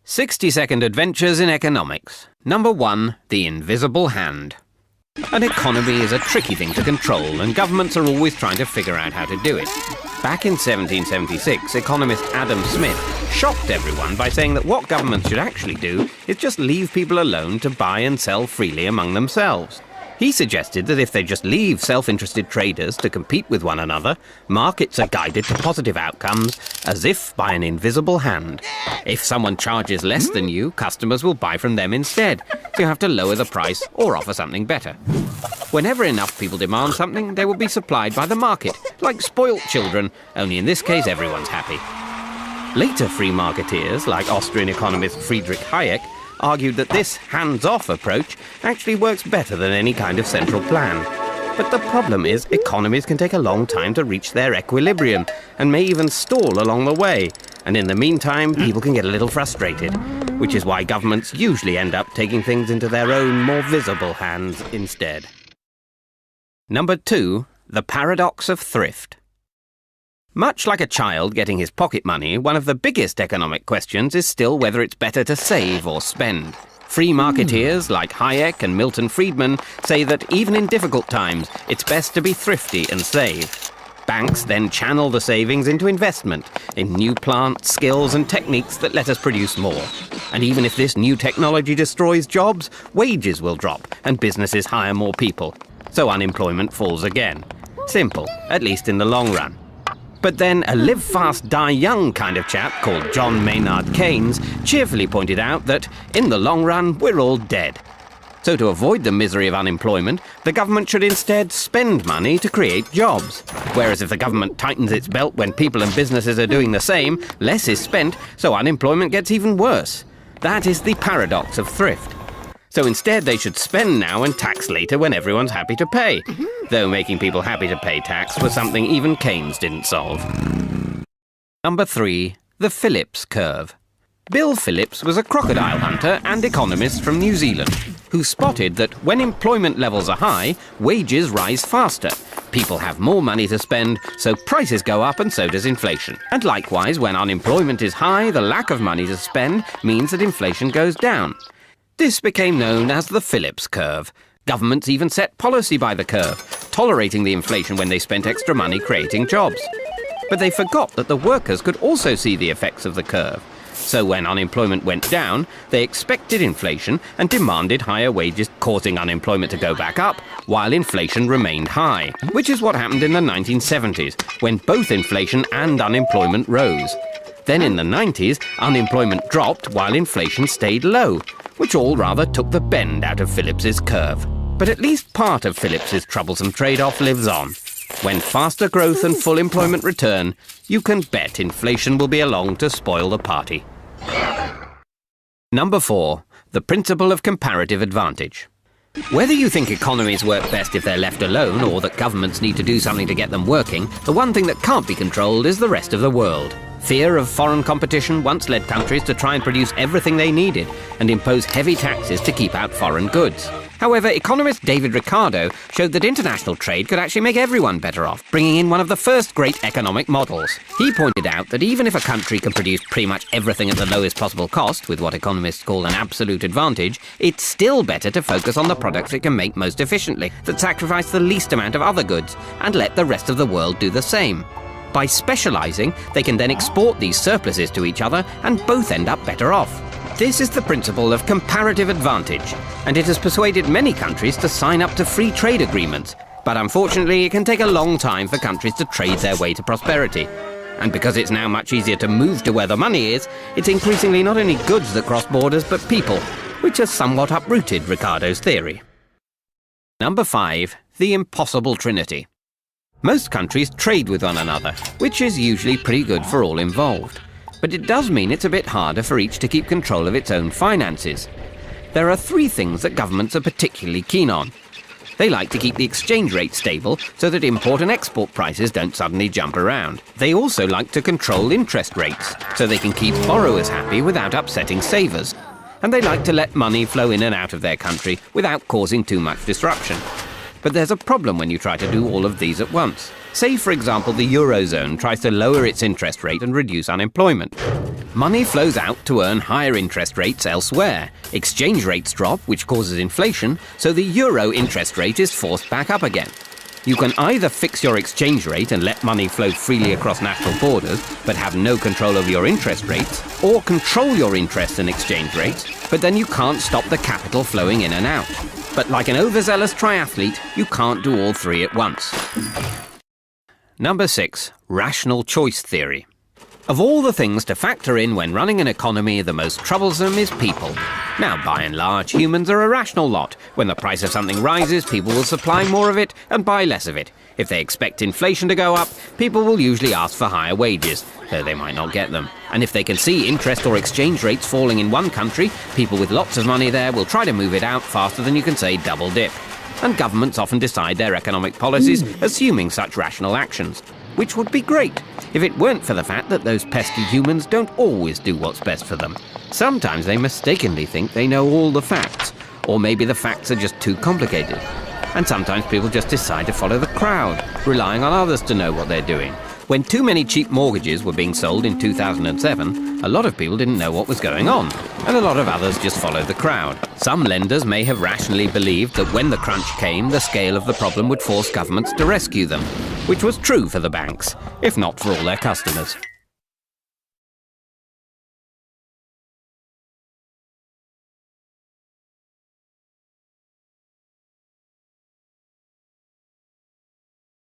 60-second adventures in economics. Number 1, the invisible hand. An economy is a tricky thing to control, and governments are always trying to figure out how to do it. Back in 1776, economist Adam Smith shocked everyone by saying that what governments should actually do is just leave people alone to buy and sell freely among themselves. He suggested that if they just leave self-interested traders to compete with one another, markets are guided to positive outcomes as if by an invisible hand. If someone charges less than you, customers will buy from them instead, so you have to lower the price or offer something better. Whenever enough people demand something, they will be supplied by the market, like spoilt children, only in this case everyone's happy. Later free marketeers, like Austrian economist Friedrich Hayek, argued that this hands-off approach actually works better than any kind of central plan. But the problem is economies can take a long time to reach their equilibrium and may even stall along the way. And in the meantime, people can get a little frustrated, which is why governments usually end up taking things into their own more visible hands instead. Number 2, the paradox of thrift. Much like a child getting his pocket money, one of the biggest economic questions is still whether it's better to save or spend. Free marketeers like Hayek and Milton Friedman say that even in difficult times, it's best to be thrifty and save. Banks then channel the savings into investment in new plants, skills and techniques that let us produce more. And even if this new technology destroys jobs, wages will drop and businesses hire more people. So unemployment falls again. Simple, at least in the long run. But then a live fast, die young kind of chap called John Maynard Keynes cheerfully pointed out that, in the long run, we're all dead. So to avoid the misery of unemployment, the government should instead spend money to create jobs. Whereas if the government tightens its belt when people and businesses are doing the same, less is spent, so unemployment gets even worse. That is the paradox of thrift. So instead they should spend now and tax later when everyone's happy to pay. Though making people happy to pay tax was something even Keynes didn't solve. Number 3, the Phillips curve. Bill Phillips was a crocodile hunter and economist from New Zealand who spotted that when employment levels are high, wages rise faster. People have more money to spend, so prices go up and so does inflation. And likewise, when unemployment is high, the lack of money to spend means that inflation goes down. This became known as the Phillips curve. Governments even set policy by the curve, tolerating the inflation when they spent extra money creating jobs. But they forgot that the workers could also see the effects of the curve. So when unemployment went down, they expected inflation and demanded higher wages, causing unemployment to go back up, while inflation remained high, which is what happened in the 1970s, when both inflation and unemployment rose. Then in the 90s, unemployment dropped while inflation stayed low, which all rather took the bend out of Phillips's curve. But at least part of Phillips's troublesome trade-off lives on. When faster growth and full employment return, you can bet inflation will be along to spoil the party. Number 4, the principle of comparative advantage. Whether you think economies work best if they're left alone or that governments need to do something to get them working, the one thing that can't be controlled is the rest of the world. Fear of foreign competition once led countries to try and produce everything they needed and impose heavy taxes to keep out foreign goods. However, economist David Ricardo showed that international trade could actually make everyone better off, bringing in one of the first great economic models. He pointed out that even if a country can produce pretty much everything at the lowest possible cost, with what economists call an absolute advantage, it's still better to focus on the products it can make most efficiently, that sacrifice the least amount of other goods, and let the rest of the world do the same. By specializing, they can then export these surpluses to each other, and both end up better off. This is the principle of comparative advantage, and it has persuaded many countries to sign up to free trade agreements. But unfortunately, it can take a long time for countries to trade their way to prosperity. And because it's now much easier to move to where the money is, it's increasingly not only goods that cross borders, but people, which has somewhat uprooted Ricardo's theory. Number 5, the impossible trinity. Most countries trade with one another, which is usually pretty good for all involved. But it does mean it's a bit harder for each to keep control of its own finances. There are 3 things that governments are particularly keen on. They like to keep the exchange rate stable so that import and export prices don't suddenly jump around. They also like to control interest rates so they can keep borrowers happy without upsetting savers. And they like to let money flow in and out of their country without causing too much disruption. But there's a problem when you try to do all of these at once. Say, for example, the Eurozone tries to lower its interest rate and reduce unemployment. Money flows out to earn higher interest rates elsewhere. Exchange rates drop, which causes inflation, so the euro interest rate is forced back up again. You can either fix your exchange rate and let money flow freely across national borders, but have no control over your interest rates, or control your interest and exchange rates, but then you can't stop the capital flowing in and out. But like an overzealous triathlete, you can't do all three at once. Number 6. Rational choice theory. Of all the things to factor in when running an economy, the most troublesome is people. Now, by and large, humans are a rational lot. When the price of something rises, people will supply more of it and buy less of it. If they expect inflation to go up, people will usually ask for higher wages, though they might not get them. And if they can see interest or exchange rates falling in one country, people with lots of money there will try to move it out faster than you can say double dip. And governments often decide their economic policies assuming such rational actions, which would be great if it weren't for the fact that those pesky humans don't always do what's best for them. Sometimes they mistakenly think they know all the facts, or maybe the facts are just too complicated. And sometimes people just decide to follow the crowd, relying on others to know what they're doing. When too many cheap mortgages were being sold in 2007, a lot of people didn't know what was going on, and a lot of others just followed the crowd. Some lenders may have rationally believed that when the crunch came, the scale of the problem would force governments to rescue them, which was true for the banks, if not for all their customers.